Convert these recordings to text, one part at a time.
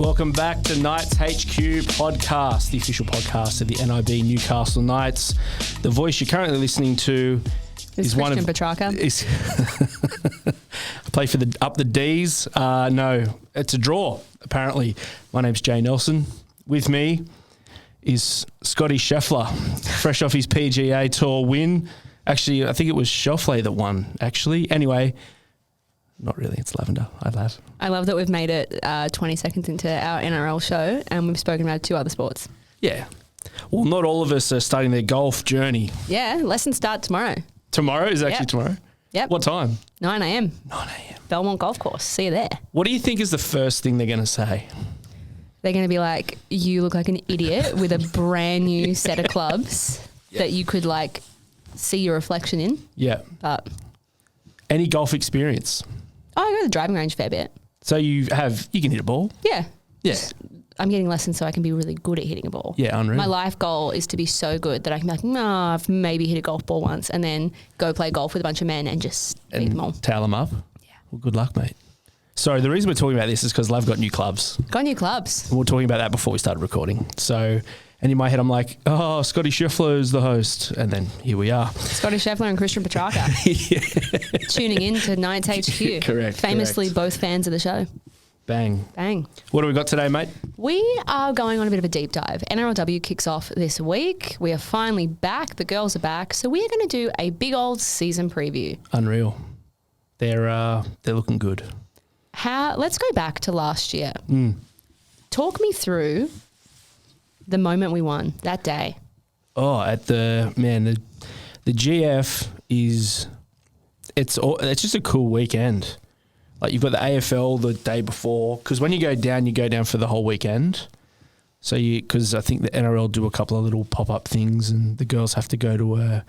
Welcome back to Knights HQ podcast, the official podcast of the NIB Newcastle Knights. The voice you're currently listening to is one of Petrarca. I play for the Up the D's. No, it's a draw. Apparently, my name's Jay Nelson. With me is Scotty Scheffler, fresh off his PGA Tour win. Actually, I think it was Schauffele that won. Actually, anyway. Not really, it's Lavender. Hi, Lav. I love that we've made it 20 seconds into our NRL show and we've spoken about two other sports. Yeah. Well, not all of us are starting their golf journey. Yeah, lessons start tomorrow. Tomorrow is actually tomorrow? Yep. What time? 9 a.m. 9 a.m. Belmont Golf Course. See you there. What do you think is the first thing they're going to say? They're going to be like, you look like an idiot with a brand new set of clubs that you could like see your reflection in. Yeah. But any golf experience? I go to the driving range a fair bit. So you can hit a ball? Yeah. Yeah. I'm getting lessons so I can be really good at hitting a ball. Yeah, unreal. My life goal is to be so good that I can be like, no, I've maybe hit a golf ball once and then go play golf with a bunch of men and just beat them all. Towel them up? Yeah. Well, good luck, mate. So the reason we're talking about this is because Lav got new clubs. Got new clubs. And we were talking about that before we started recording. So, and in my head, I'm like, oh, Scotty Scheffler is the host. And then here we are. Scotty Scheffler and Christian Petrarca. Yeah. Tuning in to Knights HQ. Correct. Famously both fans of the show. Bang. Bang. What do we got today, mate? We are going on a bit of a deep dive. NRLW kicks off this week. We are finally back. The girls are back. So we are going to do a big old season preview. Unreal. They're looking good. Let's go back to last year. Talk me through the moment we won that day. Oh, the GF is it's just a cool weekend. Like you've got the AFL the day before, because when you go down for the whole weekend. So because I think the NRL do a couple of little pop-up things, and the girls have to go to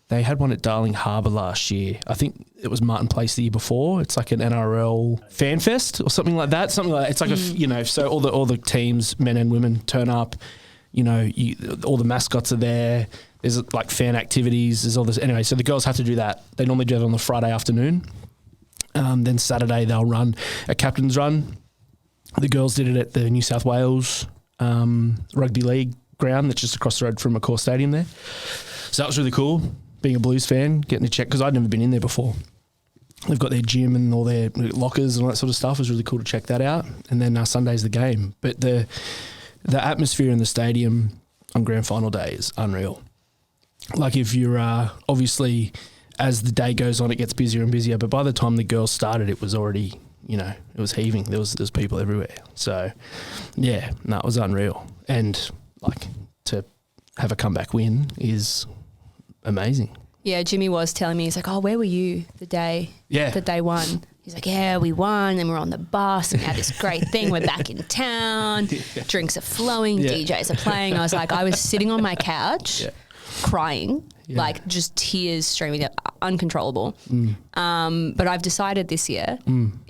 they had one at Darling Harbour last year. I think it was Martin Place the year before. It's like an NRL fan fest or something like that. Something like it's like so all the teams, men and women, turn up. All the mascots are there. There's like fan activities. There's all this anyway. So the girls have to do that. They normally do it on the Friday afternoon. Then Saturday they'll run a captain's run. The girls did it at the New South Wales rugby league ground that's just across the road from McCaw Stadium there. So that was really cool. Being a Blues fan, getting to check, because I'd never been in there before. They've got their gym and all their lockers and all that sort of stuff. It was really cool to check that out. And then Sunday's the game. But the atmosphere in the stadium on grand final day is unreal. Like if you're obviously, as the day goes on, it gets busier and busier. But by the time the girls started, it was already, it was heaving. There was people everywhere. So, yeah, it was unreal. And like to have a comeback win is amazing. Yeah, Jimmy was telling me, he's like, oh, where were you the day that they won? He's like, yeah, we won and we're on the bus and we had this great thing. We're back in town. Drinks are flowing. DJs are playing. I was like, I was sitting on my couch crying, like just tears streaming up, uncontrollable. But I've decided this year,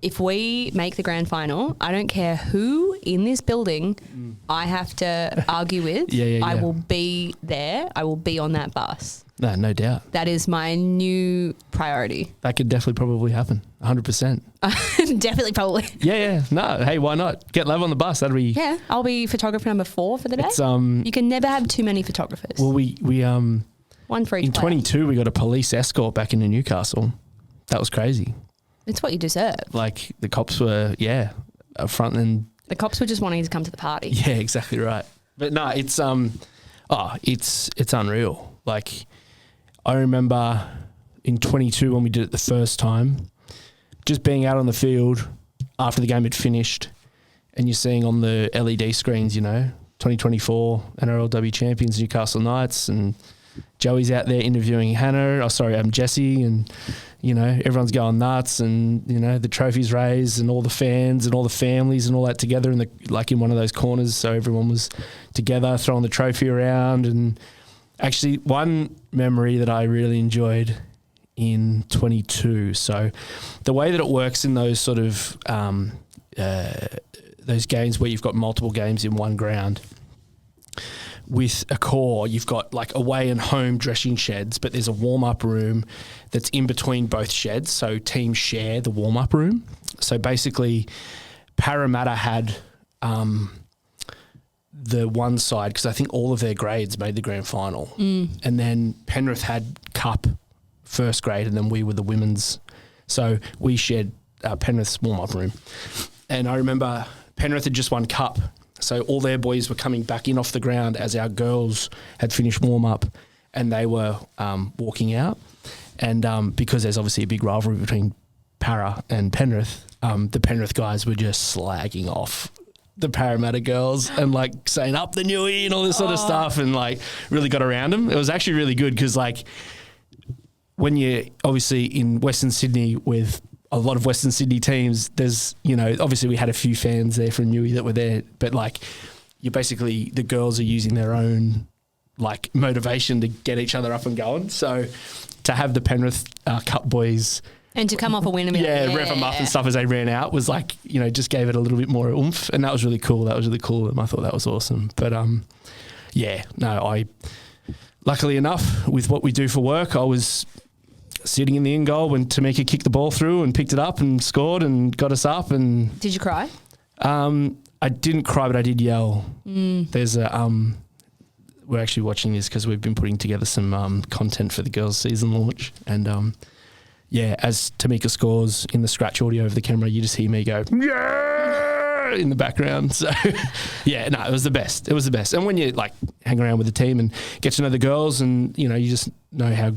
if we make the grand final, I don't care who in this building I have to argue with. I will be there. I will be on that bus. No doubt. That is my new priority. That could definitely probably happen, 100%. Definitely probably. Yeah. No, hey, why not? Get Lav on the bus. That'll be... Yeah, I'll be photographer number 4 for the day. It's, you can never have too many photographers. Well, we one for each in player. 22, we got a police escort back into Newcastle. That was crazy. It's what you deserve. Like the cops were, up front and... The cops were just wanting to come to the party. Yeah, exactly right. But no, it's unreal. Like, I remember in 22 when we did it the first time, just being out on the field after the game had finished, and you're seeing on the LED screens, 2024 NRLW champions Newcastle Knights, and Joey's out there interviewing Jessie, and everyone's going nuts, and the trophies raised, and all the fans and all the families and all that together in in one of those corners, so everyone was together throwing the trophy around. And actually, one memory that I really enjoyed in 22. So the way that it works in those sort of those games where you've got multiple games in one ground, with a core, you've got like away and home dressing sheds, but there's a warm-up room that's in between both sheds, so teams share the warm-up room. So basically, Parramatta had the one side, because I think all of their grades made the grand final. And then Penrith had cup first grade, and then we were the women's. So we shared Penrith's warm-up room. And I remember Penrith had just won cup. So all their boys were coming back in off the ground as our girls had finished warm-up, and they were walking out. And because there's obviously a big rivalry between Para and Penrith, the Penrith guys were just slagging off the Parramatta girls and like saying up the Newie and all this sort of stuff, and like really got around them. It was actually really good because like when you're obviously in Western Sydney with a lot of Western Sydney teams, there's, you know, obviously we had a few fans there from Newie that were there, but like you basically, the girls are using their own like motivation to get each other up and going. So to have the Penrith Cup boys and to come off a win and be rev them up and stuff as they ran out was like, you know, just gave it a little bit more oomph, and that was really cool. That was really cool, and I thought that was awesome. But luckily enough with what we do for work, I was sitting in the in goal when Tamika kicked the ball through and picked it up and scored and got us up. And did you cry? I didn't cry, but I did yell. There's a we're actually watching this because we've been putting together some content for the girls' season launch, and as Tamika scores in the scratch audio of the camera, you just hear me go, yeah, in the background. So, it was the best. It was the best. And when you, like, hang around with the team and get to know the girls and, you know, you just know how,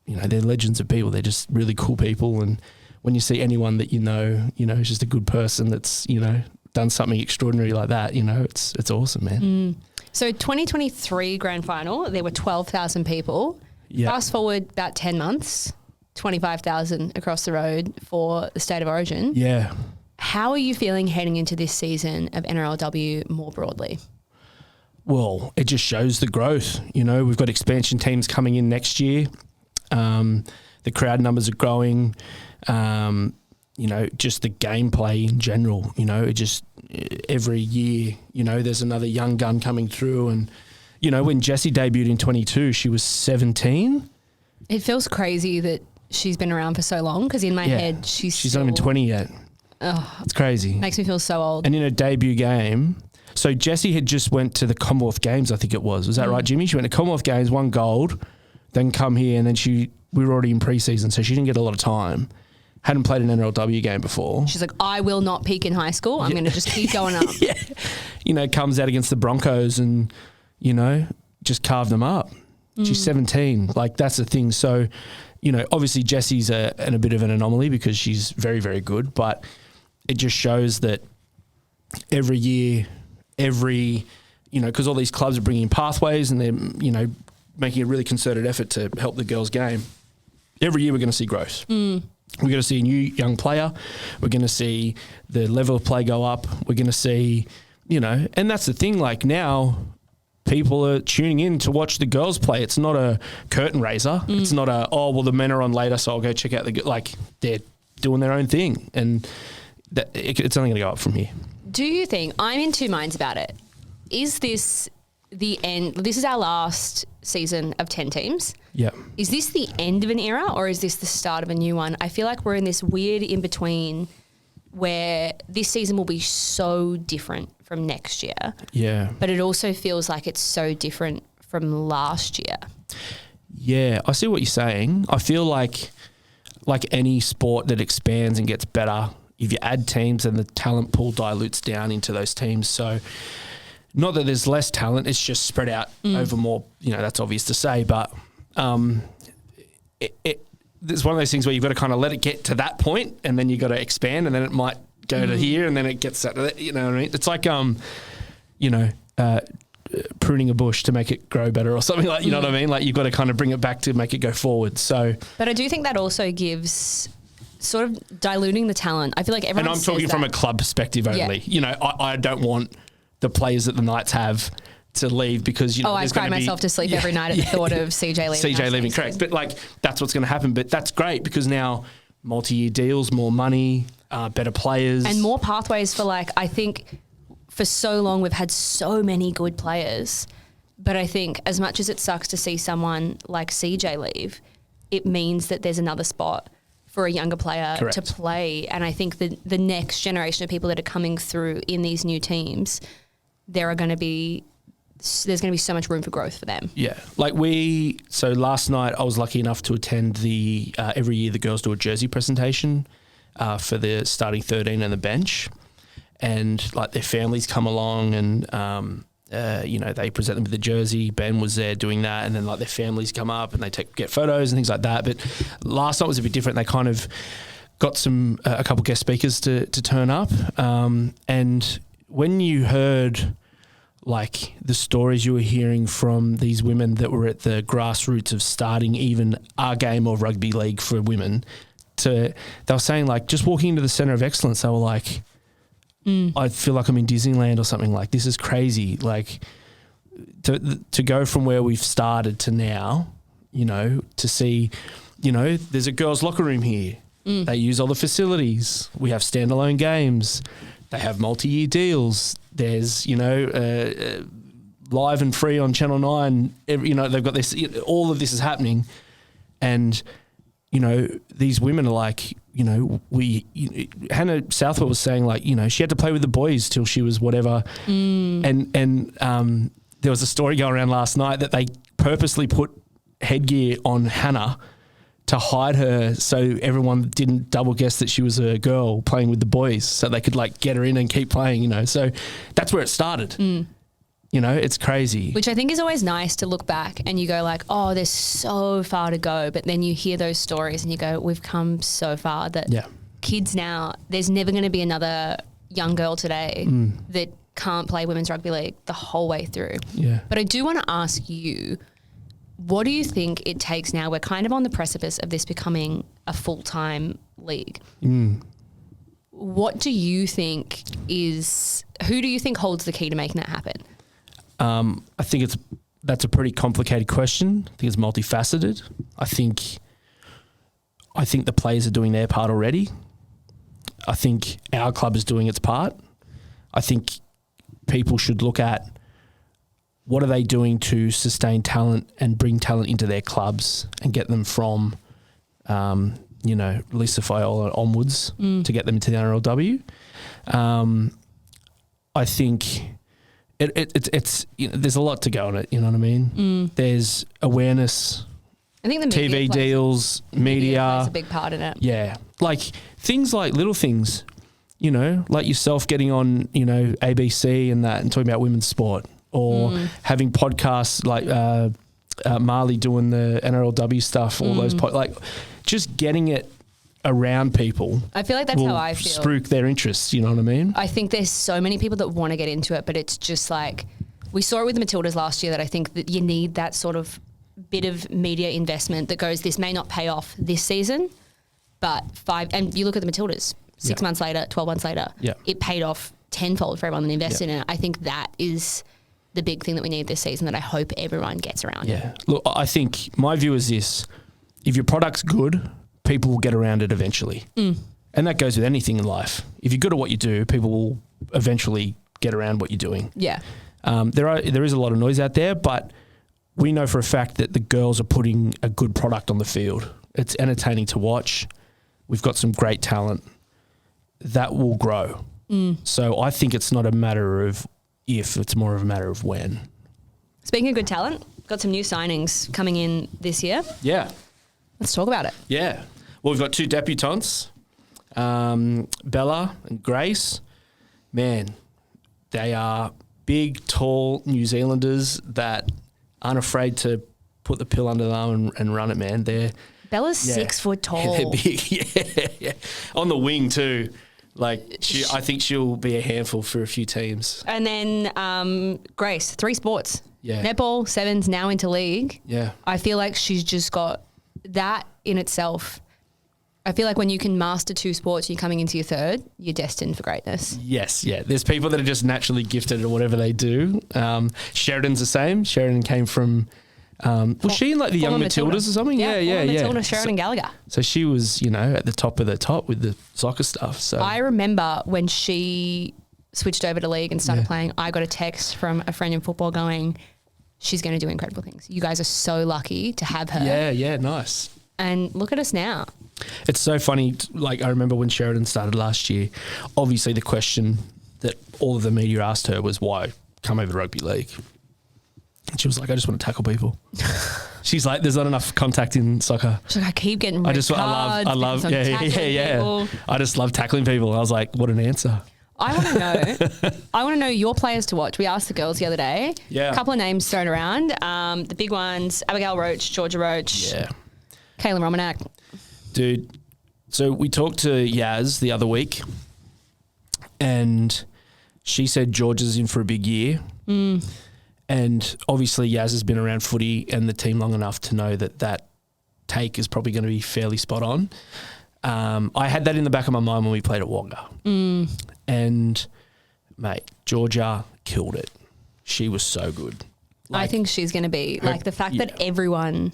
you know, they're legends of people. They're just really cool people. And when you see anyone that you know, is just a good person that's, you know, done something extraordinary like that, you know, it's awesome, man. So 2023 grand final, there were 12,000 people. Yep. Fast forward about 10 months, 25,000 across the road for the State of Origin. Yeah. How are you feeling heading into this season of NRLW more broadly? Well, it just shows the growth. You know, we've got expansion teams coming in next year. The crowd numbers are growing. You know, just the gameplay in general, you know, it just every year, you know, there's another young gun coming through. And, you know, when Jessie debuted in 22, she was 17. It feels crazy that she's been around for so long, because in my head she's not even 20 yet. Oh, it's crazy. Makes me feel so old. And in a debut game, so Jessie had just went to the Commonwealth Games, I think it was. Was that right, Jimmy? She went to Commonwealth Games, won gold, then come here, and then we were already in pre-season, so she didn't get a lot of time. Hadn't played an NRLW game before. She's like, I will not peak in high school. I'm going to just keep going up. You know, comes out against the Broncos and, you know, just carved them up. She's 17. Like, that's the thing. So, you know, obviously Jessie's a bit of an anomaly because she's very, very good, but it just shows that every year, you know, because all these clubs are bringing in pathways and they're, you know, making a really concerted effort to help the girls' game. Every year we're going to see growth. We're going to see a new young player. We're going to see the level of play go up. We're going to see, you know, and that's the thing. Like, now people are tuning in to watch the girls play. It's not a curtain raiser. It's not the men are on later, so I'll go check out like, they're doing their own thing, and it's only going to go up from here. Do you think, I'm in two minds about it, is this the end? This is our last season of 10 teams. Yeah. Is this the end of an era, or is this the start of a new one? I feel like we're in this weird in-between where this season will be so different from next year. Yeah. But it also feels like it's so different from last year. Yeah, I see what you're saying. I feel like any sport that expands and gets better, if you add teams, then the talent pool dilutes down into those teams. So not that there's less talent, it's just spread out over more, you know, that's obvious to say, but it's one of those things where you've got to kind of let it get to that point, and then you've got to expand, and then it might go to here, and then it gets that, you know what I mean? It's like, you know, pruning a bush to make it grow better or something like, you know what I mean? Like, you've got to kind of bring it back to make it go forward. So, but I do think that also gives sort of diluting the talent. I feel like everyone. And I'm talking from a club perspective only. You know, I don't want the players that the Knights have to leave because, you know, I cried myself to sleep every night at the thought of CJ leaving. CJ leaving, correct. But like, that's what's going to happen. But that's great because now multi-year deals, more money, better players. And more pathways for, like, I think for so long we've had so many good players. But I think as much as it sucks to see someone like CJ leave, it means that there's another spot for a younger player Correct. to play. And I think the next generation of people that are coming through in these new teams, there's going to be so much room for growth for them. Yeah. So last night I was lucky enough to attend every year the girls do a jersey presentation for the starting 13 and the bench. And like their families come along and, they present them with the jersey. Ben was there doing that. And then like their families come up and they get photos and things like that. But last night was a bit different. They kind of got a couple guest speakers to turn up. And when you heard like the stories you were hearing from these women that were at the grassroots of starting even a game of rugby league for women, they were saying like just walking into the Centre of Excellence, they were like, I feel like I'm in Disneyland or something. Like this is crazy. Like to go from where we've started to now, to see, there's a girls' locker room here. They use all the facilities. We have standalone games. They have multi-year deals. There's, live and free on Channel 9. They've got this. All of this is happening, and these women are like, Hannah Southwell was saying like, she had to play with the boys till she was whatever, and there was a story going around last night that they purposely put headgear on Hannah to hide her so everyone didn't double guess that she was a girl playing with the boys, so they could like get her in and keep playing, so that's where it started. It's crazy. Which I think is always nice to look back and you go like, oh, there's so far to go. But then you hear those stories and you go, we've come so far that kids now, there's never going to be another young girl today that can't play women's rugby league the whole way through. Yeah. But I do want to ask you, what do you think it takes now? We're kind of on the precipice of this becoming a full-time league. What do you think who do you think holds the key to making that happen? I think that's a pretty complicated question. I think it's multifaceted. I think the players are doing their part already. I think our club is doing its part. I think people should look at what are they doing to sustain talent and bring talent into their clubs and get them from, Lisa Fiola onwards to get them into the NRLW. I think it's there's a lot to go on it. You know what I mean? There's awareness. I think the TV deals, media plays a big part in it. Yeah, like things like little things, like yourself getting on, ABC and that, and talking about women's sport, or having podcasts like Marley doing the NRLW stuff, all those just getting it around people. I feel like that's how I feel. Spruik their interests, you know what I mean? I think there's so many people that want to get into it, but it's just like, we saw it with the Matildas last year, that I think that you need that sort of bit of media investment that goes, this may not pay off this season, but and you look at the Matildas, 6 months later, 12 months later, it paid off tenfold for everyone that invested in it. I think that is the big thing that we need this season that I hope everyone gets around. Yeah. Look, I think my view is this: if your product's good, people will get around it eventually. And that goes with anything in life. If you're good at what you do, people will eventually get around what you're doing. Yeah. There is a lot of noise out there, but we know for a fact that the girls are putting a good product on the field. It's entertaining to watch. We've got some great talent. That will grow. So I think it's not a matter of if, it's more of a matter of when. Speaking of good talent, got some new signings coming in this year. Yeah. Let's talk about it. Yeah. Well, we've got two debutantes, Bella and Grace. Man, they are big, tall New Zealanders that aren't afraid to put the pill under the arm and run it, man. Bella's 6 foot tall. They're big, yeah. On the wing too. Like, I think she'll be a handful for a few teams. And then Grace, 3 sports. Yeah. Netball, sevens, now into league. Yeah. I feel like she's just got that in itself. I feel like when you can master 2 sports, you're coming into your 3rd, you're destined for greatness. Yes, yeah. There's people that are just naturally gifted at whatever they do. Sheridan's the same. Sheridan came from... was she in like the Young Matildas or something? Yeah. Matilda, Sheridan Gallagher. So she was, at the top of the top with the soccer stuff. So I remember when she switched over to league and started playing, I got a text from a friend in football going, she's going to do incredible things. You guys are so lucky to have her. Yeah, nice. And look at us now. It's so funny. Like, I remember when Sheridan started last year, obviously the question that all of the media asked her was, why come over to rugby league? And she was like, I just want to tackle people. She's like, there's not enough contact in soccer. She's like, I keep getting red cards. I love, yeah. I just love tackling people. I was like, what an answer. I want to know your players to watch. We asked the girls the other day. Yeah. A couple of names thrown around. The big ones, Abigail Roach, Georgia Roach. Yeah. Kayla Romanak. Dude, so we talked to Yaz the other week and she said Georgia's in for a big year. And obviously Yaz has been around footy and the team long enough to know that take is probably going to be fairly spot on. I had that in the back of my mind when we played at Wonga. And, mate, Georgia killed it. She was so good. I think she's going to be, like, the fact that everyone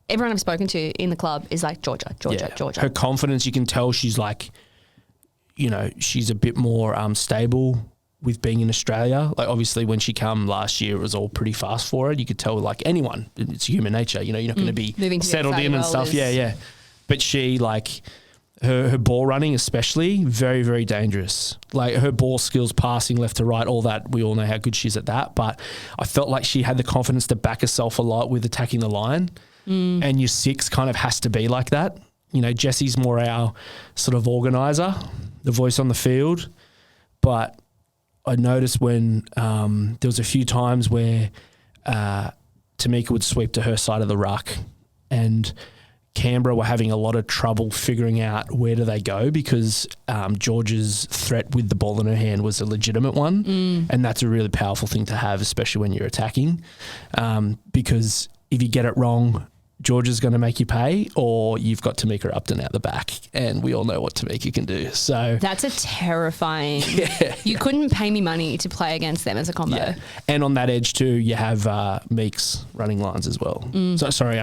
I've spoken to in the club is like, Georgia. Her confidence, you can tell she's like, you know, she's a bit more stable with being in Australia. Like, obviously when she came last year, it was all pretty fast for her. You could tell, like, anyone, it's human nature, you know, you're not going to be settled in and stuff. Yeah. But she, like, her ball running especially, very, very dangerous. Like, her ball skills, passing left to right, all that, we all know how good she is at that. But I felt like she had the confidence to back herself a lot with attacking the line. And your six kind of has to be like that. You know, Jessie's more our sort of organiser, the voice on the field. But I noticed when there was a few times where Tamika would sweep to her side of the ruck and Canberra were having a lot of trouble figuring out where do they go because Georgia's threat with the ball in her hand was a legitimate one. And that's a really powerful thing to have, especially when you're attacking. Because if you get it wrong, Georgia's going to make you pay, or you've got Tamika Upton out the back, and we all know what Tamika can do. So that's a terrifying. You couldn't pay me money to play against them as a combo. Yeah. And on that edge too, you have Meeks running lines as well. So sorry,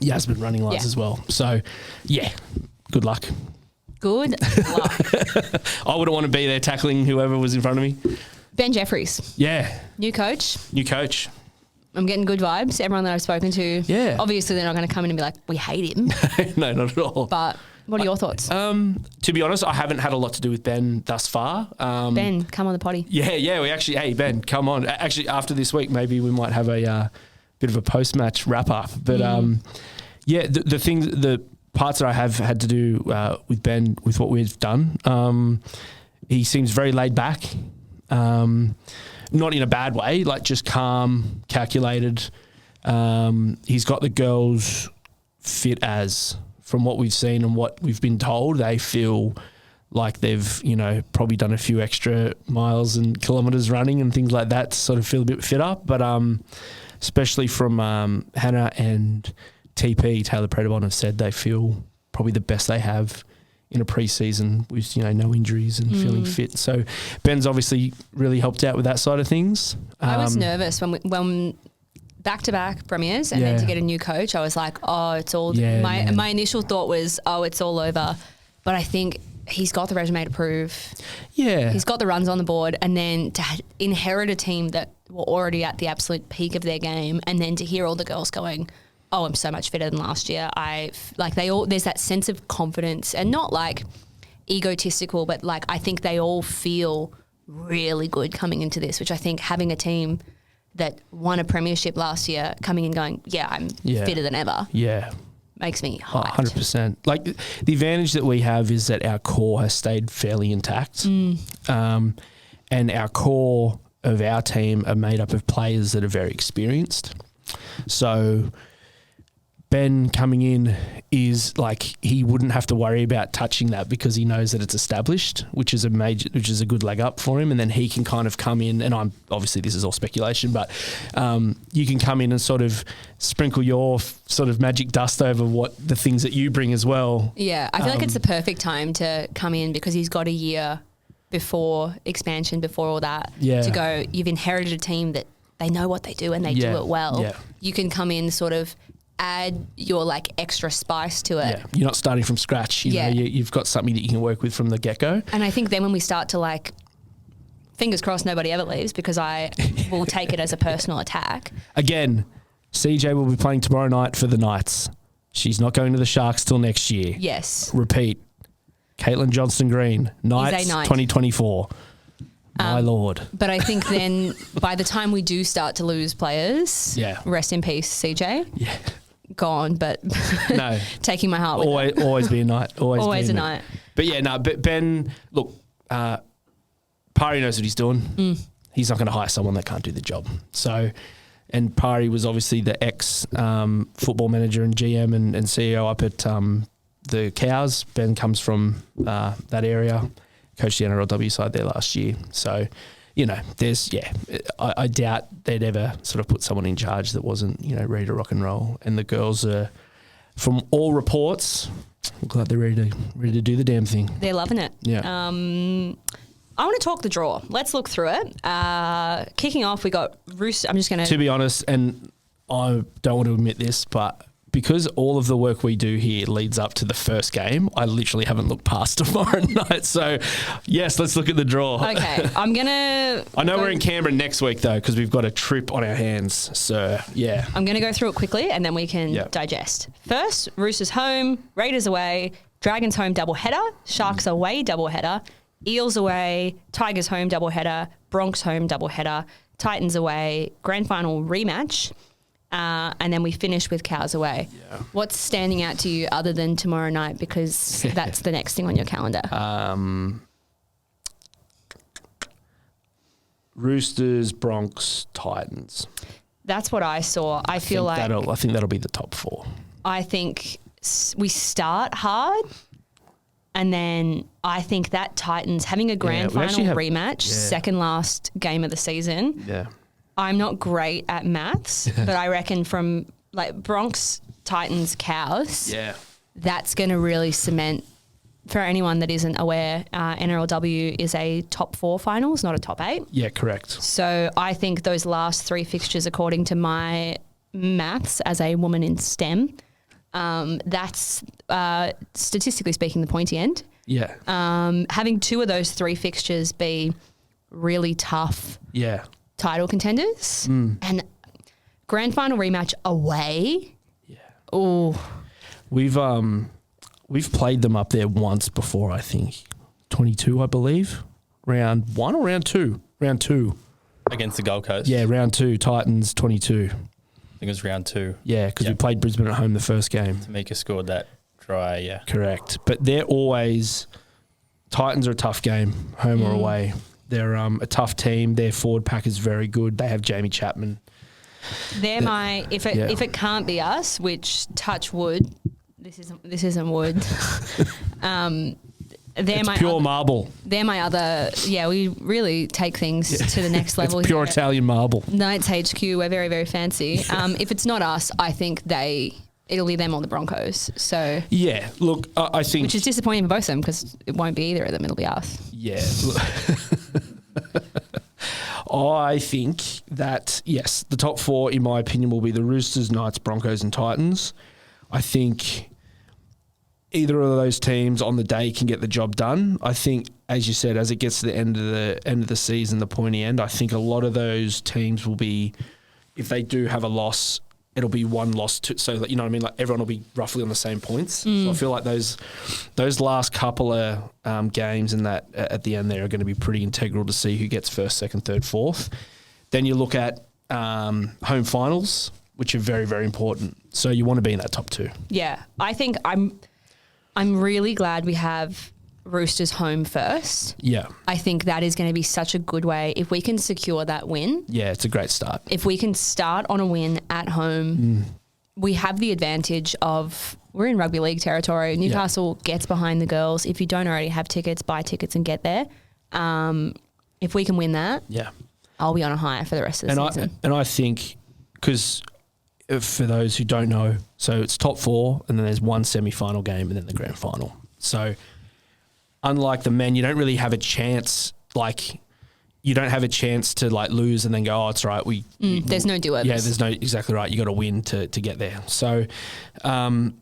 Yasmin running lines as well. So yeah, good luck. Good luck. I wouldn't want to be there tackling whoever was in front of me. Ben Jeffries. Yeah. New coach. I'm getting good vibes. Everyone that I've spoken to, obviously they're not going to come in and be like, we hate him. No, not at all. But what are your thoughts? To be honest, I haven't had a lot to do with Ben thus far. Ben, come on the potty. Yeah. We actually, hey, Ben, come on. Actually, after this week, maybe we might have a bit of a post-match wrap-up. But, the parts that I have had to do with Ben, with what we've done, he seems very laid back. Not in a bad way, like just calm, calculated. He's got the girls fit as, from what we've seen and what we've been told, they feel like they've, you know, probably done a few extra miles and kilometres running and things like that to sort of feel a bit fitter. But especially from Hannah and TP, Taylor Predabon, have said they feel probably the best they have in a pre-season with, you know, no injuries and feeling fit. So Ben's obviously really helped out with that side of things. I was nervous when back-to-back premiers and then to get a new coach. I was like, oh, it's all... my initial thought was, oh, it's all over. But I think he's got the resume to prove. Yeah. He's got the runs on the board, and then to inherit a team that were already at the absolute peak of their game, and then to hear all the girls going, oh, I'm so much fitter than last year. There's that sense of confidence, and not like egotistical, but like I think they all feel really good coming into this, which I think having a team that won a premiership last year coming in going, I'm fitter than ever. Yeah. Makes me hyped. 100%. Like the advantage that we have is that our core has stayed fairly intact. And our core of our team are made up of players that are very experienced. So Ben coming in is like he wouldn't have to worry about touching that because he knows that it's established, which is a good leg up for him, and then he can kind of come in, and I'm obviously this is all speculation, but you can come in and sort of sprinkle your sort of magic dust over what the things that you bring as well. Yeah, I feel like it's the perfect time to come in because he's got a year before expansion, before all that, to go. You've inherited a team that they know what they do and they do it well. Yeah. You can come in sort of add your like extra spice to it. Yeah. You're not starting from scratch. You know, you've got something that you can work with from the get-go. And I think then when we start to like, fingers crossed nobody ever leaves because I will take it as a personal attack. Again, CJ will be playing tomorrow night for the Knights. She's not going to the Sharks till next year. Yes. Repeat. Caitlin Johnston-Green, Knights 2024. My Lord. But I think then by the time we do start to lose players, rest in peace, CJ. Yeah. Gone, but no. Taking my heart with always be a Knight. Always a Knight. But yeah, no, but Ben, look, Pari knows what he's doing. He's not going to hire someone that can't do the job. So, and Pari was obviously the ex-football manager and GM and CEO up at the Cows. Ben comes from that area, coached the NRLW side there last year. So, you know, I doubt they'd ever sort of put someone in charge that wasn't, you know, ready to rock and roll. And the girls are, from all reports, I'm glad they're ready to do the damn thing. They're loving it. Yeah. I want to talk the draw. Let's look through it. Kicking off, we got Rooster. I'm just going to be honest, and I don't want to admit this, but because all of the work we do here leads up to the first game, I literally haven't looked past tomorrow night. So, yes, let's look at the draw. Okay, I'm going to... I know we're in Canberra next week, though, because we've got a trip on our hands. So, yeah. I'm going to go through it quickly, and then we can digest. First, Roosters home, Raiders away, Dragons home doubleheader, Sharks away doubleheader, Eels away, Tigers home doubleheader, Bronx home doubleheader, Titans away, grand final rematch, and then we finish with Cows away. Yeah. What's standing out to you other than tomorrow night, because that's the next thing on your calendar? Roosters, Bronx, Titans. That's what I saw. I think that'll be the top four. I think we start hard. And then I think that Titans having a grand final rematch, second last game of the season. Yeah. I'm not great at maths, but I reckon from like Bronx, Titans, Cows, that's going to really cement, for anyone that isn't aware, NRLW is a top 4 finals, not a top 8. Yeah, correct. So I think those last 3 fixtures, according to my maths as a woman in STEM, that's statistically speaking the pointy end. Yeah. Having 2 of those 3 fixtures be really tough title contenders and grand final rematch away. Yeah. Oh. We've played them up there once before, I think. 22, I believe. Round 1 or round 2? Round 2. Against the Gold Coast. Yeah, round 2, Titans 22. I think it was round 2. Yeah, because we played Brisbane at home the first game. Tamika scored that try, yeah. Correct. But they're always... Titans are a tough game, home or away. They're a tough team. Their forward pack is very good. They have Jamie Chapman. They're my... If it can't be us, which touch wood, this isn't wood. It's pure marble. They're my other... Yeah, we really take things to the next level. It's pure Italian marble. Knights HQ, we're very, very fancy. If it's not us, I think it'll be them or the Broncos. So yeah, look, I think... Which is disappointing for both of them, because it won't be either of them. It'll be us. Yeah. I think that, yes, the top 4, in my opinion, will be the Roosters, Knights, Broncos and Titans. I think... either of those teams on the day can get the job done. I think, as you said, as it gets to the end of the season, the pointy end, I think a lot of those teams will be, if they do have a loss, it'll be one loss so that, you know what I mean, like everyone will be roughly on the same points. So I feel like those last couple of games and that at the end there are going to be pretty integral to see who gets first, second, third, fourth. Then you look at home finals, which are very, very important. So you want to be in that top 2. Yeah, I think I'm really glad we have Roosters home first. Yeah. I think that is going to be such a good way. If we can secure that win. Yeah, it's a great start. If we can start on a win at home, we have the advantage of, we're in rugby league territory. Newcastle gets behind the girls. If you don't already have tickets, buy tickets and get there. If we can win that, I'll be on a high for the rest of the season. And I think, because... for those who don't know, so it's top 4 and then there's one semi-final game and then the grand final. So unlike the men, you don't really have a chance, you don't have a chance to lose and then go, oh, it's right. There's no do-overs. Yeah, there's no, exactly right. You got to win to get there. So playing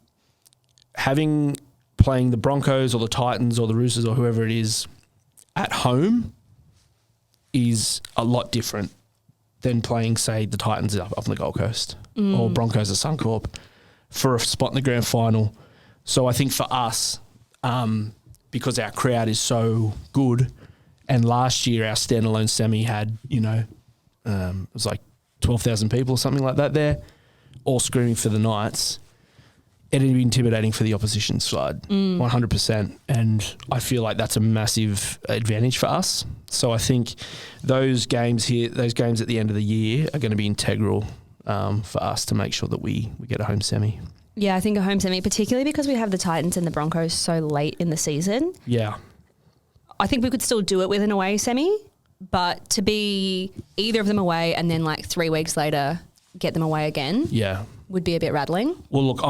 the Broncos or the Titans or the Roosters or whoever it is at home is a lot different than playing, say, the Titans up on the Gold Coast or Broncos at Suncorp. for a spot in the grand final. So I think for us, because our crowd is so good, and last year our standalone semi had, it was like 12,000 people or something like that there, all screaming for the Knights. It'd be intimidating for the opposition side, 100%. And I feel like that's a massive advantage for us. So I think those games at the end of the year are going to be integral for us to make sure that we get a home semi. Yeah, I think a home semi, particularly because we have the Titans and the Broncos so late in the season. Yeah. I think we could still do it with an away semi, but to be either of them away and then like 3 weeks later get them away again would be a bit rattling. Well, look,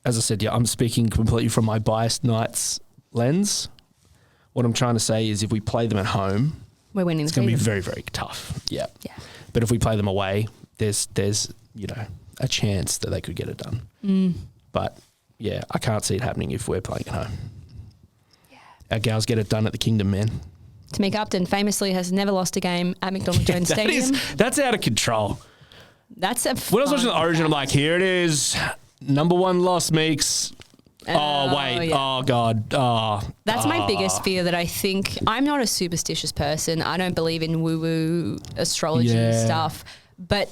as I said, I'm speaking completely from my biased Knights lens. What I'm trying to say is if we play them at home, we're winning. It's going to be very, very tough. Yeah. But if we play them away, there's a chance that they could get it done. But yeah, I can't see it happening if we're playing at home. Yeah. Our gals get it done at the Kingdom, man. Tamika Upton famously has never lost a game at McDonald Jones Stadium. That's out of control. When I was watching the Origin, I'm like, here it is. Number 1 loss, Meeks. Oh, wait. Yeah. Oh, God. That's my biggest fear, that I think I'm not a superstitious person. I don't believe in woo-woo astrology stuff. But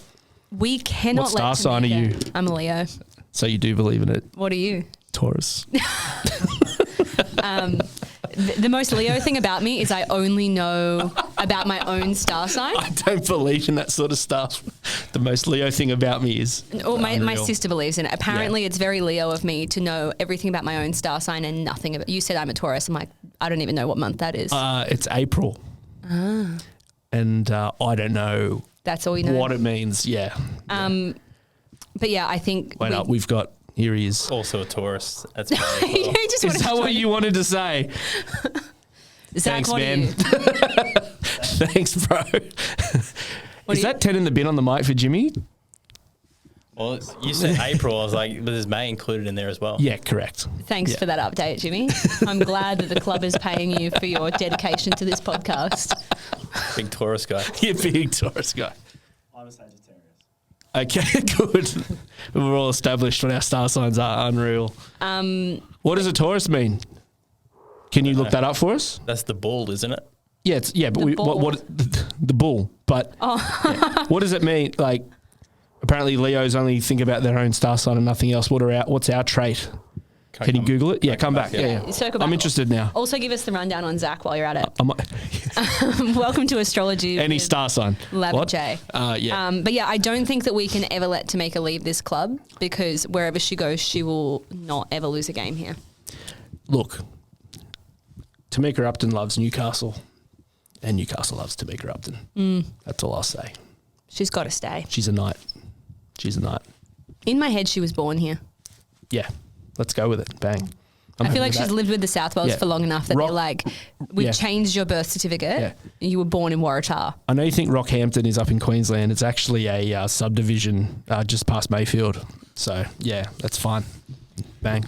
we cannot let What star sign are you? I'm a Leo. So you do believe in it? What are you? Taurus. The most Leo thing about me is I only know about my own star sign. I don't believe in that sort of stuff. The most Leo thing about me is... my sister believes in it. Apparently it's very Leo of me to know everything about my own star sign and nothing about... You said I'm a Taurus. I'm like, I don't even know what month that is. It's April. And I don't know... That's all you know? What it means, yeah. But yeah, I think... Wait up, we've got... Here he is. Also a Taurus. That's Is that what you wanted to say? Zach, thanks, man. Thanks, bro. Is that 10 in the bin on the mic for Jimmy? Well, you said April. I was like, but there's May included in there as well. Yeah, correct. Thanks for that update, Jimmy. I'm glad that the club is paying you for your dedication to this podcast. Big Taurus guy. You're a big Taurus guy. I'm a Sagittarius. Okay, good. We're all established when our star signs are unreal. What does a Taurus mean? Can you look that up for us? That's the bull, isn't it? Yeah, but what the bull? But what does it mean? Like, apparently Leos only think about their own star sign and nothing else. What's our trait? Can you Google it? Yeah, come back. Yeah. Circle back. I'm interested now. Also, give us the rundown on Zach while you're at it. Welcome to astrology. Any star sign. Lav and Jae. Yeah. But yeah, I don't think that we can ever let Tamika leave this club, because wherever she goes, she will not ever lose a game here. Look, Tamika Upton loves Newcastle, and Newcastle loves Tamika Upton. That's all I'll say. She's got to stay. She's a Knight. In my head, she was born here. Yeah. Let's go with it. Bang. I feel like she's lived with the Southwells for long enough that they're like, we've changed your birth certificate. Yeah. You were born in Waratah. I know you think Rockhampton is up in Queensland. It's actually a subdivision just past Mayfield. So, yeah, that's fine. Bang.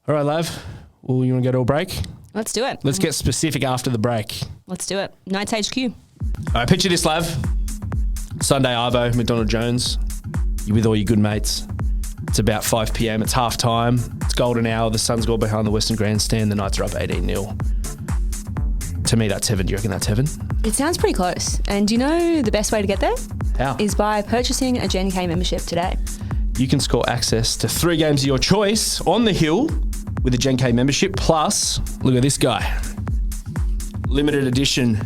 All right, Lav. Well, you want to go to a break? Let's do it. Let's get specific after the break. Let's do it. Knights HQ. All right, picture this, Lav. Sunday Arvo, McDonald Jones. You're with all your good mates. It's about 5 p.m. It's half time. It's golden hour. The sun's gone behind the Western Grandstand. The Knights are up 18-0. To me, that's heaven. Do you reckon that's heaven? It sounds pretty close. And do you know the best way to get there? How? Is by purchasing a Gen K membership today. You can score access to 3 games of your choice on the hill with a Gen K membership. Plus, look at this guy. Limited edition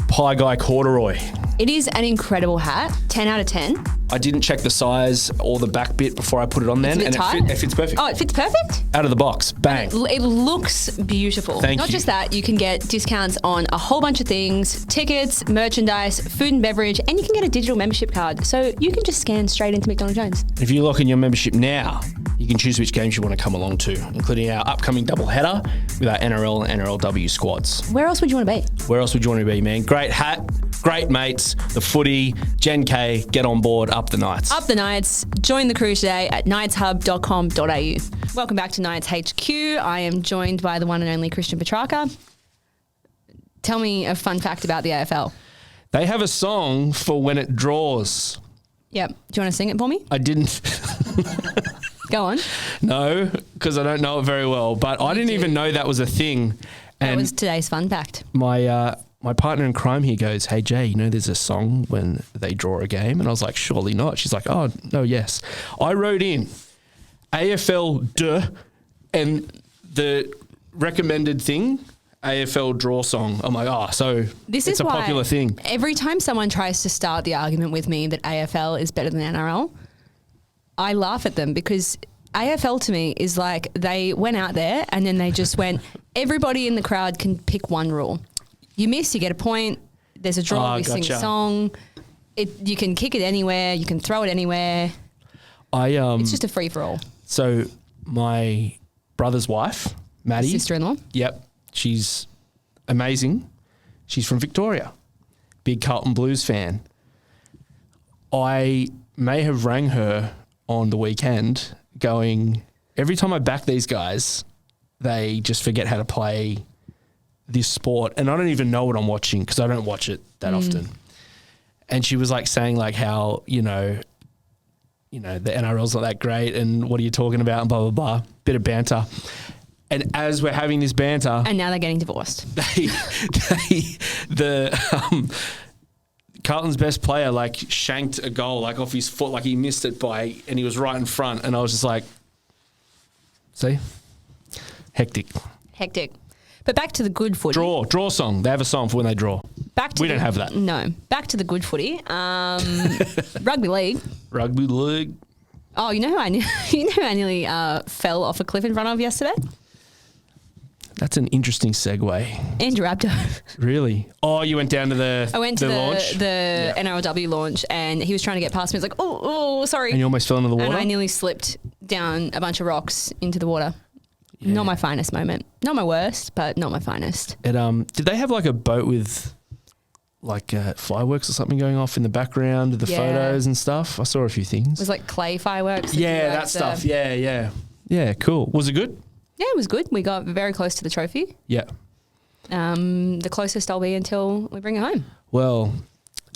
Pie Guy corduroy. It is an incredible hat. 10 out of 10. I didn't check the size or the back bit before I put it on then. It's a bit tight. It fits perfect. Oh, it fits perfect? Out of the box. Bang. It looks beautiful. Thank Not you. just that, you can get discounts on a whole bunch of things, tickets, merchandise, food and beverage, and you can get a digital membership card. So you can just scan straight into McDonald Jones. If you lock in your membership now, you can choose which games you want to come along to, including our upcoming double header with our NRL and NRLW squads. Where else would you want to be? Where else would you want to be, man? Great hat, great mates, the footy, Gen K, get on board, up the Knights. Up the Knights. Join the crew today at knightshub.com.au. Welcome back to Knights HQ. I am joined by the one and only Christian Petrarca. Tell me a fun fact about the AFL. They have a song for when it draws. Yep. Do you want to sing it for me? I didn't. Go on. No, because I don't know it very well. But I didn't even know that was a thing. That And was today's fun fact. my partner in crime here goes, "Hey Jay, you know there's a song when they draw a game?" And I was like, "Surely not." She's like, "Oh no, yes." I wrote in AFL and the recommended thing, AFL draw song. I'm like, so This it's is a popular thing. Every time someone tries to start the argument with me that AFL is better than NRL, I laugh at them because AFL to me is like they went out there and then they just went, everybody in the crowd can pick one rule. You miss, you get a point. There's a draw, we sing a song. You can kick it anywhere. You can throw it anywhere. It's just a free-for-all. So my brother's wife, Maddie. Sister-in-law. Yep. She's amazing. She's from Victoria. Big Carlton Blues fan. I may have rang her on the weekend going, every time I back these guys, they just forget how to play this sport. And I don't even know what I'm watching because I don't watch it that often. And she was like saying like how, you know, the NRL's not that great and what are you talking about and blah, blah, blah. Bit of banter. And as we're having this banter... And now they're getting divorced. Carlton's best player like shanked a goal like off his foot, like he missed it and he was right in front. And I was just like, see? Hectic. But back to the good footy. Draw song. They have a song for when they draw. We don't have that. No. Back to the good footy. Rugby league. Rugby league. Oh, you know who I nearly fell off a cliff in front of yesterday? That's an interesting segue. Andrew Abdo. Really? Oh, you went down to the I went to launch? the NRLW launch and he was trying to get past me. He was like, oh, sorry. And you almost fell into the water? And I nearly slipped down a bunch of rocks into the water. Yeah. Not my finest moment. Not my worst, but not my finest. Did they have like a boat with like fireworks or something going off in the background of the photos and stuff? I saw a few things. It was like clay fireworks. Yeah, that stuff. Yeah. Yeah, cool. Was it good? Yeah, it was good. We got very close to the trophy. Yeah. The closest I'll be until we bring it home. Well,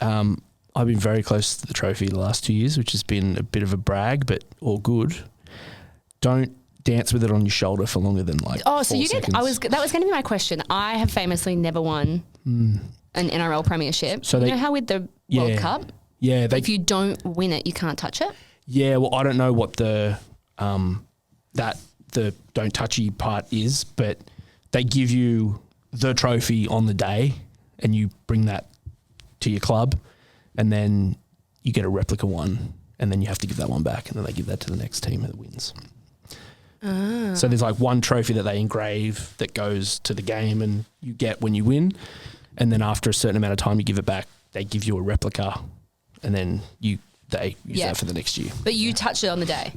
I've been very close to the trophy the last 2 years, which has been a bit of a brag, but all good. Don't dance with it on your shoulder for longer than like 4 seconds. That was going to be my question. I have famously never won an NRL premiership. So you know how with the World Cup? Yeah. If you don't win it, you can't touch it? Yeah, well, I don't know what the don't touchy part is, but they give you the trophy on the day and you bring that to your club and then you get a replica one and then you have to give that one back and then they give that to the next team that wins. So there's like one trophy that they engrave that goes to the game and you get when you win, and then after a certain amount of time you give it back, they give you a replica and then they use that for the next year. But you touched it on the day?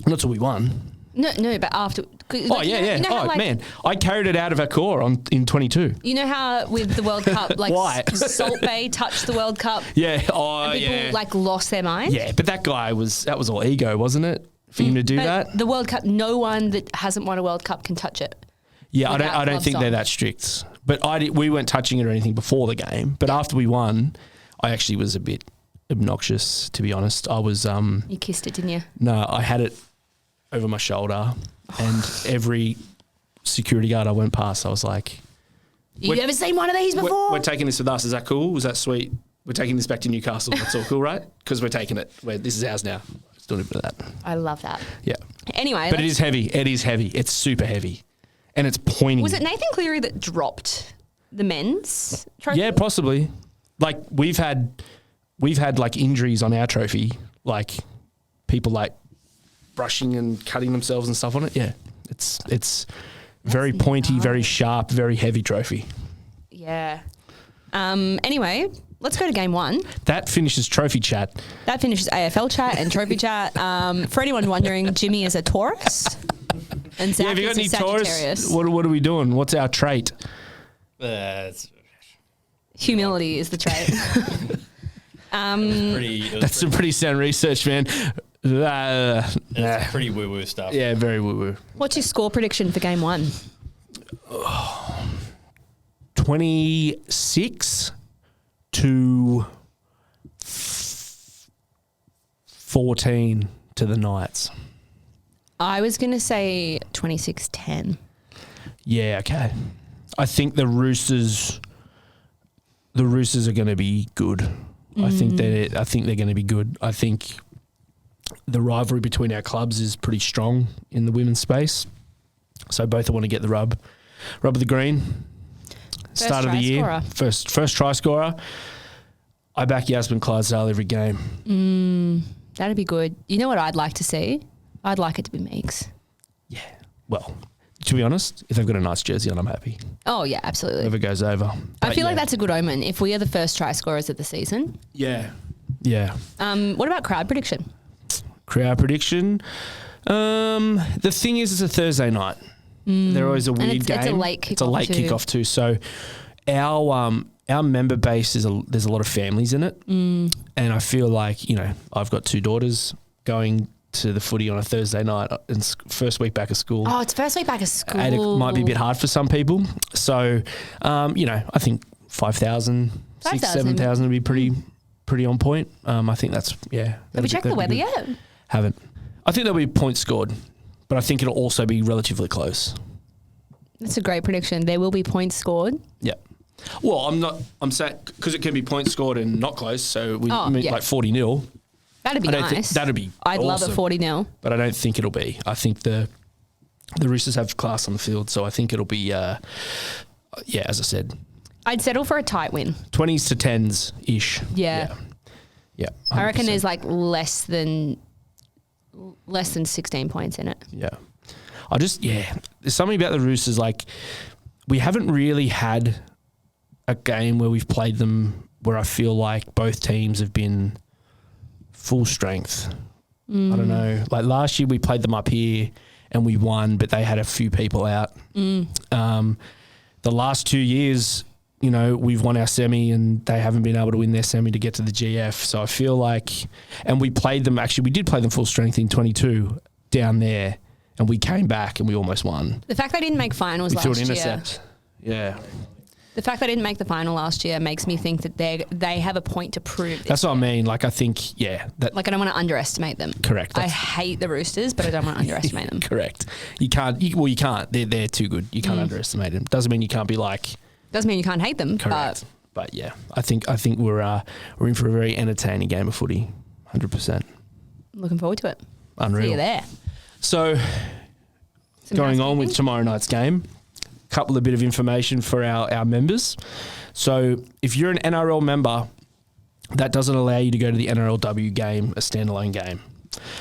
Not till we won. No, but after. Like, You know man, I carried it out of our core in 22. You know how with the World Cup, like Salt Bay touched the World Cup? Yeah. And people like lost their mind? Yeah, but that was all ego, wasn't it? For him to do that? The World Cup, no one that hasn't won a World Cup can touch it. Yeah, I don't think they're that strict. But we weren't touching it or anything before the game. But after we won, I actually was a bit obnoxious, to be honest. I was... You kissed it, didn't you? No, I had it over my shoulder and every security guard I went past, I was like... You ever seen one of these before? We're taking this with us. Is that cool? Was that sweet? We're taking this back to Newcastle. That's all cool, right? Because we're taking it. This is ours now. Let's do a bit of that. I love that. Yeah. Anyway. But it is heavy. It is heavy. It's super heavy. And it's pointy. Was it Nathan Cleary that dropped the men's trophy? Yeah, possibly. Like we've had like injuries on our trophy, like people like brushing and cutting themselves and stuff on it. Yeah. It's very pointy, very sharp, very heavy trophy. Yeah. Anyway, let's go to game one. That finishes trophy chat. That finishes AFL chat and trophy chat. For anyone wondering, Jimmy is a Taurus. And Zach have you got is any a Sagittarius. Taurus? What are we doing? What's our trait? Humility is the trait. That's some pretty sound research, man. It's pretty woo-woo stuff. Yeah, very woo-woo. What's your score prediction for game one? 26 to 14 to the Knights. I was going to say 26-10. Yeah, okay. I think the Roosters are going to be good. I think they're going to be good. I think the rivalry between our clubs is pretty strong in the women's space. So both want to get the rub of the green. Start of the year. First try scorer. I back Yasmin Clydesdale every game. That'd be good. You know what I'd like to see? I'd like it to be Meeks. Yeah. Well, to be honest, if they've got a nice jersey on, I'm happy. Oh, yeah, absolutely. Whoever goes over. I feel like that's a good omen if we are the first try scorers of the season. Yeah. Yeah. What about crowd prediction? Crowd prediction? The thing is, it's a Thursday night. They're always a weird game. It's a late kickoff. It's a late kickoff too. So our member base there's a lot of families in it, and I feel like I've got 2 daughters going to the footy on a Thursday night and first week back of school. Oh, it's first week back of school. And it might be a bit hard for some people. So, I think 5,000, 7,000 would be pretty on point. I think that's, yeah. Have we checked the weather yet? Haven't. I think there'll be points scored, but I think it'll also be relatively close. That's a great prediction. There will be points scored. Yeah. Well, I'm saying, because it can be points scored and not close, so like 40-0. That'd be nice. That'd be I'd awesome. love a 40-0. But I don't think it'll be. I think the Roosters have class on the field, so I think it'll be, as I said. I'd settle for a tight win. 20s to 10s-ish. Yeah. Yeah. I reckon there's like less than 16 points in it. Yeah. There's something about the Roosters, like, we haven't really had a game where we've played them where I feel like both teams have been full strength. I don't know. Like last year we played them up here and we won, but they had a few people out. The last 2 years, we've won our semi and they haven't been able to win their semi to get to the GF. So I feel like, and we did play them full strength in 22 down there and we came back and we almost won. The fact they didn't make finals last year. Yeah. The fact they didn't make the final last year makes me think that they have a point to prove. That's what I mean. Like, I think, I don't want to underestimate them. Correct. I hate the Roosters, but I don't want to underestimate them. Correct. You can't. You can't. They're too good. You can't underestimate them. Doesn't mean you can't be like. Doesn't mean you can't hate them. Correct. But yeah, I think we're in for a very entertaining game of footy. 100%. Looking forward to it. Unreal. See you there. So, going on with tomorrow night's game. Couple of bit of information for our members. So if you're an NRL member, that doesn't allow you to go to the NRLW game, a standalone game.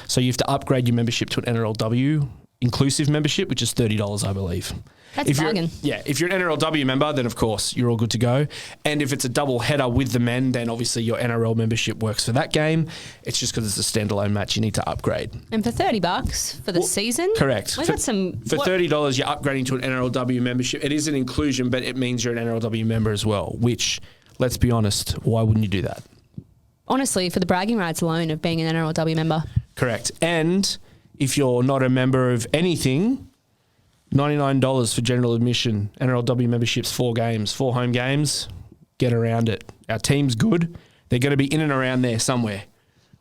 So you have to upgrade your membership to an NRLW inclusive membership, which is $30, I believe. That's a bargain. If you're an NRLW member, then of course you're all good to go. And if it's a double header with the men, then obviously your NRL membership works for that game. It's just because it's a standalone match, you need to upgrade. And for $30 for the season? Correct. For $30, you're upgrading to an NRLW membership. It is an inclusion, but it means you're an NRLW member as well, which, let's be honest, why wouldn't you do that? Honestly, for the bragging rights alone of being an NRLW member. Correct. And if you're not a member of anything, $99 for general admission. NRLW memberships, 4 games, 4 home games. Get around it. Our team's good. They're going to be in and around there somewhere.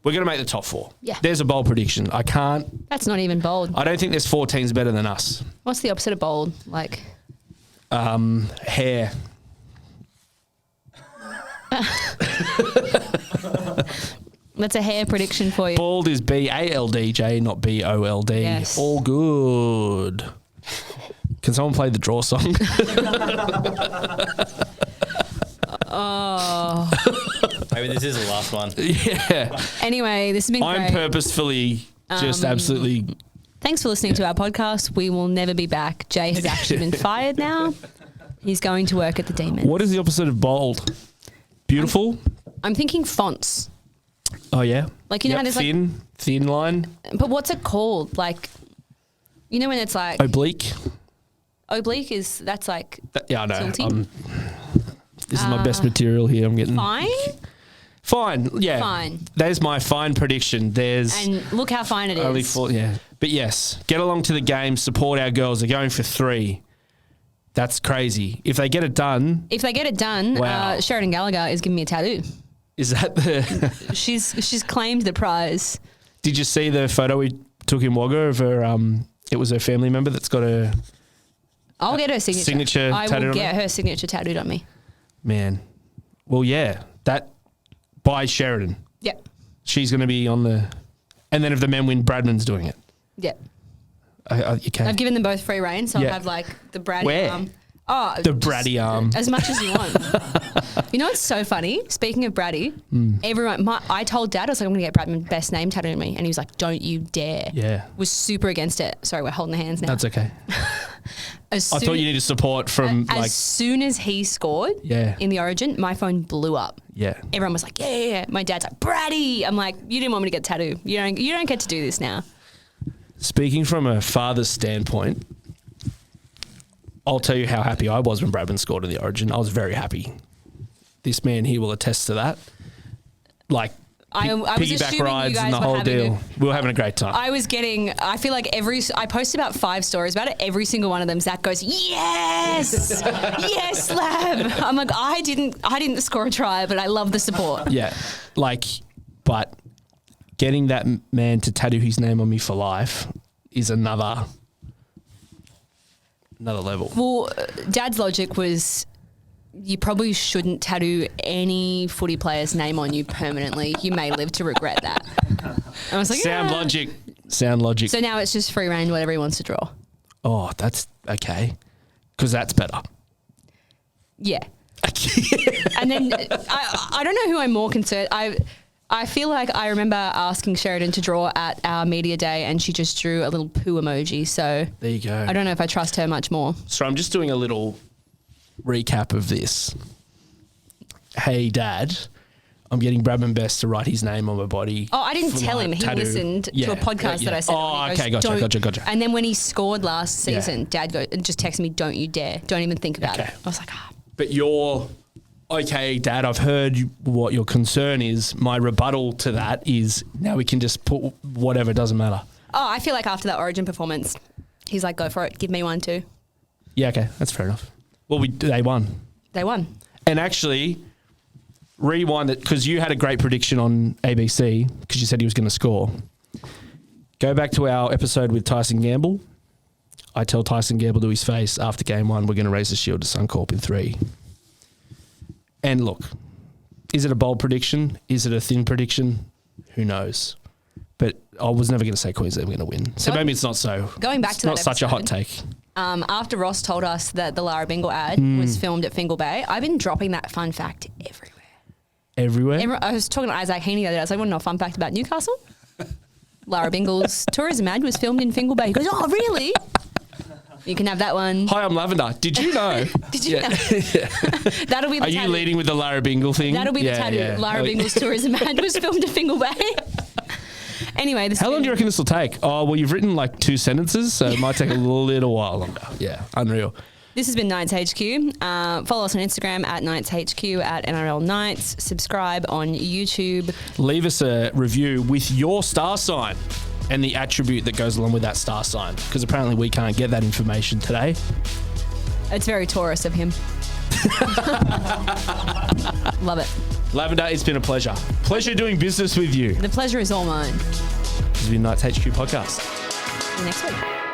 We're going to make the top 4. Yeah. There's a bold prediction. I can't. That's not even bold. I don't think there's 4 teams better than us. What's the opposite of bold? Like? Hair. That's a hair prediction for you. Bald is BALDJ, not BOLD. Yes. All good. Can someone play the draw song? Oh. Maybe this is the last one. Yeah. Anyway, this has been great. I'm purposefully just absolutely... Thanks for listening to our podcast. We will never be back. Jay has actually been fired now. He's going to work at the Demons. What is the opposite of bold? Beautiful? I'm thinking fonts. Oh, yeah? Like, you know how there's thin line? But what's it called? Like, you know when it's like... Oblique? Oblique is, that's like... Yeah, I know. Tilting? This is my best material here. I'm getting... Fine, yeah. Fine. There's my fine prediction. And look how fine it is. Only 4, yeah. But yes, get along to the game, support our girls. They're going for 3. That's crazy. If they get it done... Wow. Sheridan Gallagher is giving me a tattoo. Is that the... She's claimed the prize. Did you see the photo we took in Wagga of her. It was her family member that's got a. I'll get her signature. I will get her signature tattooed on me. Man, well, yeah, that by Sheridan. Yep. She's going to be on the, and then if the men win, Bradman's doing it. Yep. Okay. I've given them both free reign, so I'll have like the Braddy arm. Oh, the Braddy arm. As much as you want. You know what's so funny? Speaking of Braddy, I told Dad, I was like, I'm going to get Bradman best name tattooed on me. And he was like, don't you dare. Yeah. Was super against it. Sorry, we're holding the hands now. That's okay. I thought you needed support from as soon as he scored in the Origin, my phone blew up. Yeah. Everyone was like, yeah. My dad's like, Braddy. I'm like, you didn't want me to get tattooed. You don't get to do this now. Speaking from a father's standpoint, I'll tell you how happy I was when Bradman scored in the Origin. I was very happy. This man here will attest to that. Like, I was piggyback rides and the whole deal. We were having a great time. I feel like I posted about 5 stories about it. Every single one of them, Zach goes, yes, yes, Lav. I'm like, I didn't score a try, but I love the support. Yeah, but getting that man to tattoo his name on me for life is another level. Well, Dad's logic was, you probably shouldn't tattoo any footy player's name on you permanently. You may live to regret that. I was like, Sound logic. So now it's just free reign, whatever he wants to draw. Oh, that's okay. Because that's better. Yeah. And then I don't know who I'm more concerned. I feel like I remember asking Sheridan to draw at our media day and she just drew a little poo emoji. So there you go. I don't know if I trust her much more. So I'm just doing a little recap of this. Hey, Dad, I'm getting Bradman Best to write his name on my body. Oh, I didn't tell him. He listened to a podcast that I said. Oh, okay, gotcha. And then when he scored last season, Dad just texted me, don't you dare. Don't even think about it. I was like, But okay, Dad, I've heard what your concern is. My rebuttal to that is now we can just put whatever, doesn't matter. Oh, I feel like after that Origin performance, he's like, go for it. Give me one too. Yeah, okay. That's fair enough. Well, they won. They won. And actually, rewind it, because you had a great prediction on ABC, because you said he was going to score. Go back to our episode with Tyson Gamble. I tell Tyson Gamble to his face, after game 1, we're going to raise the shield to Suncorp in 3. And look, is it a bold prediction? Is it a thin prediction? Who knows? But I was never going to say Queensland were going to win. So maybe it's not so. Going back to that, not such a hot take. After Ross told us that the Lara Bingle ad was filmed at Fingal Bay, I've been dropping that fun fact everywhere. Everywhere? I was talking to Isaac Heaney the other day. I was like, want to know a fun fact about Newcastle? Lara Bingle's tourism ad was filmed in Fingal Bay. He goes, oh, really? You can have that one. Hi, I'm Lavender. Did you know? Did you know? That'll be the Are you leading with the Lara Bingle thing? That'll be the tattoo. Yeah. Lara Bingle's tourism ad was filmed at Fingal Bay. Anyway, how long do you reckon this will take? Oh, well, you've written like 2 sentences, so it might take a little while longer. Yeah, unreal. This has been Knights HQ. Follow us on Instagram at Knights HQ, at NRL Knights. Subscribe on YouTube. Leave us a review with your star sign and the attribute that goes along with that star sign, because apparently we can't get that information today. It's very Taurus of him. Love it. Lavender, it's been a pleasure. Pleasure doing business with you. The pleasure is all mine. This has been Knights HQ podcast. See you next week.